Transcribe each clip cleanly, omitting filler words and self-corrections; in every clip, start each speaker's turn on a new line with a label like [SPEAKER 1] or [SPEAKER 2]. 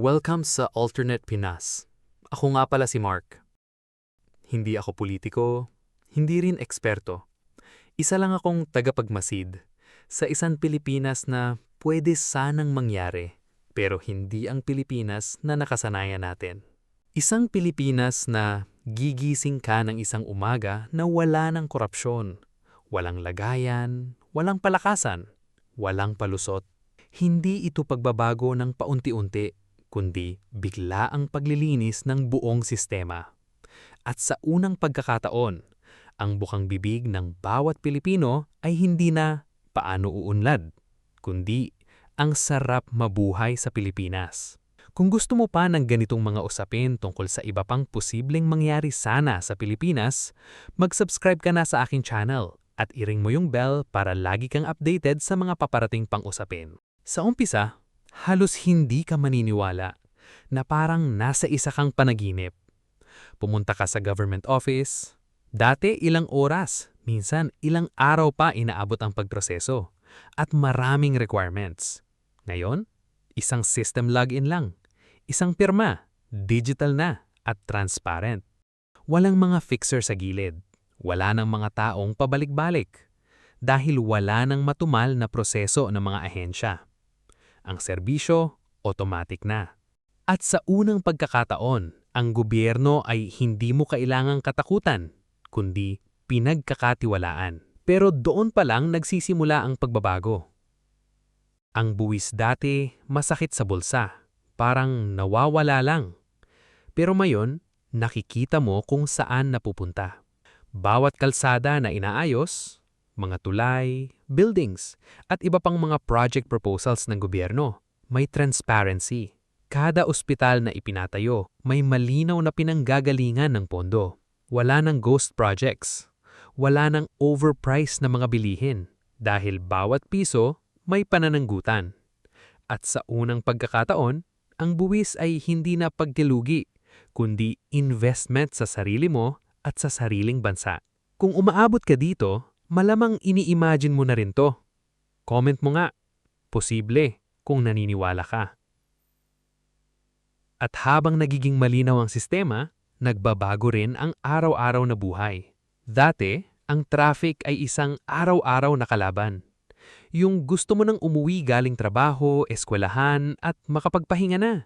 [SPEAKER 1] Welcome sa Alternate Pinas. Ako nga pala si Mark. Hindi ako politiko, hindi rin eksperto. Isa lang akong tagapagmasid sa isang Pilipinas na pwede sanang mangyari, pero hindi ang Pilipinas na nakasanayan natin. Isang Pilipinas na gigising ka ng isang umaga na wala ng korupsyon, walang lagayan, walang palakasan, walang palusot. Hindi ito pagbabago ng paunti-unti, kundi bigla ang paglilinis ng buong sistema. At sa unang pagkakataon, ang bukang bibig ng bawat Pilipino ay hindi na paano uunlad, kundi ang sarap mabuhay sa Pilipinas. Kung gusto mo pa ng ganitong mga usapin tungkol sa iba pang posibleng mangyari sana sa Pilipinas, mag-subscribe ka na sa aking channel at i-ring mo yung bell para lagi kang updated sa mga paparating pang usapin. Sa umpisa, halos hindi ka maniniwala na parang nasa isa kang panaginip. Pumunta ka sa government office, dati ilang oras, minsan ilang araw pa inaabot ang pagproseso, at maraming requirements. Ngayon, isang system login lang, isang pirma, digital na, at transparent. Walang mga fixer sa gilid, wala ng mga taong pabalik-balik, dahil wala ng matumal na proseso ng mga ahensya. Ang serbisyo, automatic na. At sa unang pagkakataon, ang gobyerno ay hindi mo kailangang katakutan, kundi pinagkakatiwalaan. Pero doon pa lang nagsisimula ang pagbabago. Ang buwis dati masakit sa bulsa, parang nawawala lang. Pero ngayon, nakikita mo kung saan napupunta. Bawat kalsada na inaayos, mga tulay, buildings, at iba pang mga project proposals ng gobyerno, may transparency. Kada ospital na ipinatayo, may malinaw na pinanggagalingan ng pondo. Wala ng ghost projects. Wala ng overpriced na mga bilihin. Dahil bawat piso, may panananggutan. At sa unang pagkakataon, ang buwis ay hindi na pagdilugi, kundi investment sa sarili mo at sa sariling bansa. Kung umaabot ka dito, malamang ini-imagine mo na rin to. Comment mo nga, posible kung naniniwala ka. At habang nagiging malinaw ang sistema, nagbabago rin ang araw-araw na buhay. Dati, ang traffic ay isang araw-araw na kalaban. Yung gusto mo nang umuwi galing trabaho, eskwelahan at makapagpahinga na.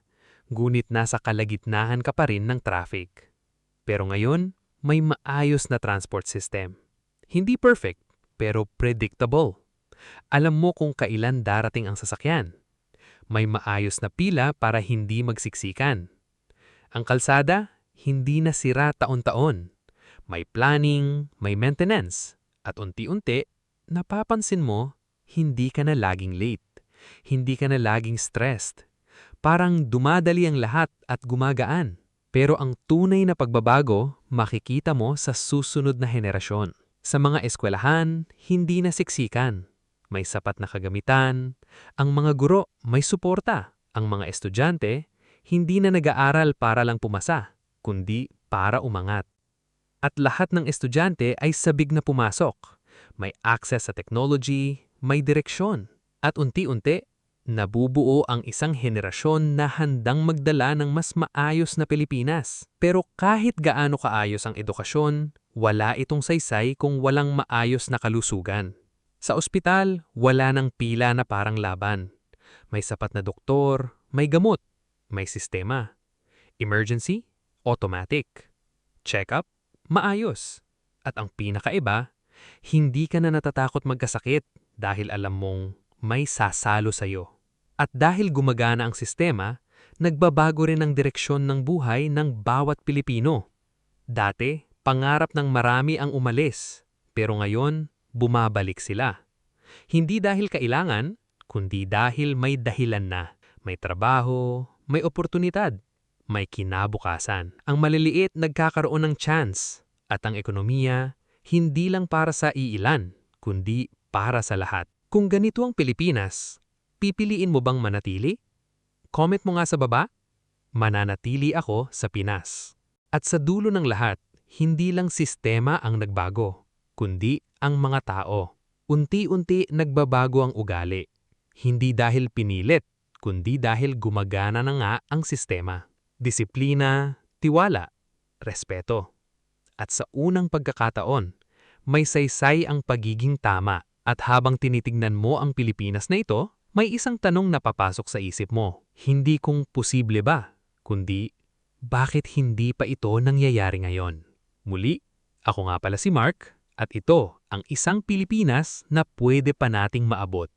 [SPEAKER 1] Ngunit nasa kalagitnaan ka pa rin ng traffic. Pero ngayon, may maayos na transport system. Hindi perfect, pero predictable. Alam mo kung kailan darating ang sasakyan. May maayos na pila para hindi magsiksikan. Ang kalsada, hindi na sira taon-taon. May planning, may maintenance. At unti-unti, napapansin mo, hindi ka na laging late. Hindi ka na laging stressed. Parang dumadali ang lahat at gumagaan. Pero ang tunay na pagbabago, makikita mo sa susunod na henerasyon. Sa mga eskwelahan, hindi na siksikan. May sapat na kagamitan. Ang mga guro, may suporta. Ang mga estudyante, hindi na nag-aaral para lang pumasa, kundi para umangat. At lahat ng estudyante ay sabik na pumasok. May access sa technology, may direksyon. At unti-unti, nabubuo ang isang henerasyon na handang magdala ng mas maayos na Pilipinas. Pero kahit gaano kaayos ang edukasyon, wala itong saysay kung walang maayos na kalusugan. Sa ospital, wala nang pila na parang laban. May sapat na doktor, may gamot, may sistema. Emergency, automatic. Check-up, maayos. At ang pinakaiba, hindi ka na natatakot magkasakit dahil alam mong may sasalo sa'yo. At dahil gumagana ang sistema, nagbabago rin ang direksyon ng buhay ng bawat Pilipino. Dati, pangarap ng marami ang umalis, pero ngayon, bumabalik sila. Hindi dahil kailangan, kundi dahil may dahilan na. May trabaho, may oportunidad, may kinabukasan. Ang maliliit nagkakaroon ng chance, at ang ekonomiya, hindi lang para sa iilan, kundi para sa lahat. Kung ganito ang Pilipinas, pipiliin mo bang manatili? Comment mo nga sa baba. Mananatili ako sa Pinas. At sa dulo ng lahat, hindi lang sistema ang nagbago, kundi ang mga tao. Unti-unti nagbabago ang ugali. Hindi dahil pinilit, kundi dahil gumagana na nga ang sistema. Disiplina, tiwala, respeto. At sa unang pagkakataon, may saysay ang pagiging tama. At habang tinitignan mo ang Pilipinas na ito, may isang tanong na papasok sa isip mo. Hindi kung posible ba, kundi bakit hindi pa ito nangyayari ngayon? Muli, ako nga pala si Mark, at ito ang isang Pilipinas na pwede pa nating maabot.